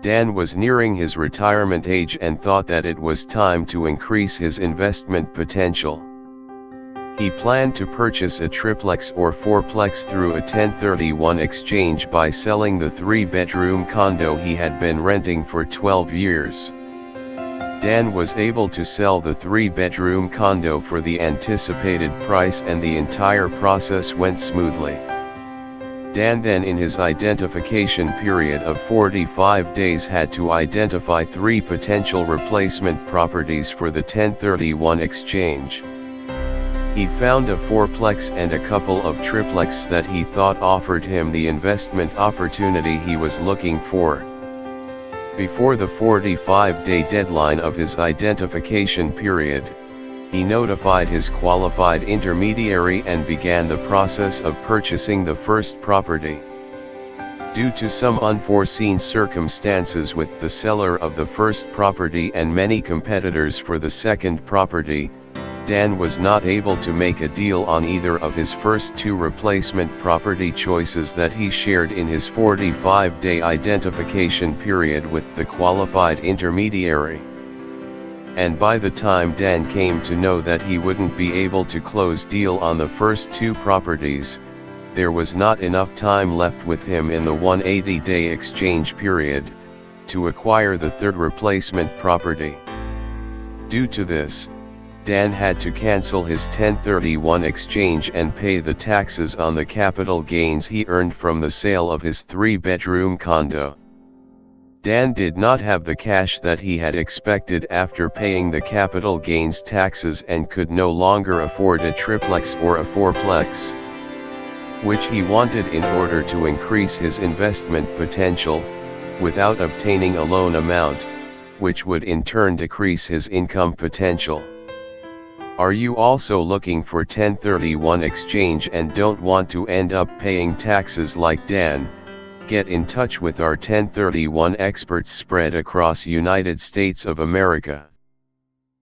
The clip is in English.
Dan was nearing his retirement age and thought that it was time to increase his investment potential. He planned to purchase a triplex or fourplex through a 1031 exchange by selling the 3-bedroom condo he had been renting for 12 years. Dan was able to sell the 3-bedroom condo for the anticipated price, and the entire process went smoothly. Dan then, in his identification period of 45 days, had to identify 3 potential replacement properties for the 1031 exchange. He found a fourplex and a couple of triplex that he thought offered him the investment opportunity he was looking for. Before the 45-day deadline of his identification period, he notified his qualified intermediary and began the process of purchasing the first property. Due to some unforeseen circumstances with the seller of the first property and many competitors for the second property, Dan was not able to make a deal on either of his first 2 replacement property choices that he shared in his 45-day identification period with the qualified intermediary. And by the time Dan came to know that he wouldn't be able to close deal on the first 2 properties, there was not enough time left with him in the 180-day exchange period to acquire the 3rd replacement property. Due to this, Dan had to cancel his 1031 exchange and pay the taxes on the capital gains he earned from the sale of his 3-bedroom condo. Dan did not have the cash that he had expected after paying the capital gains taxes and could no longer afford a triplex or a fourplex, which he wanted in order to increase his investment potential, without obtaining a loan amount, which would in turn decrease his income potential. Are you also looking for 1031 exchange and don't want to end up paying taxes like Dan? Get in touch with our 1031 experts spread across United States of America.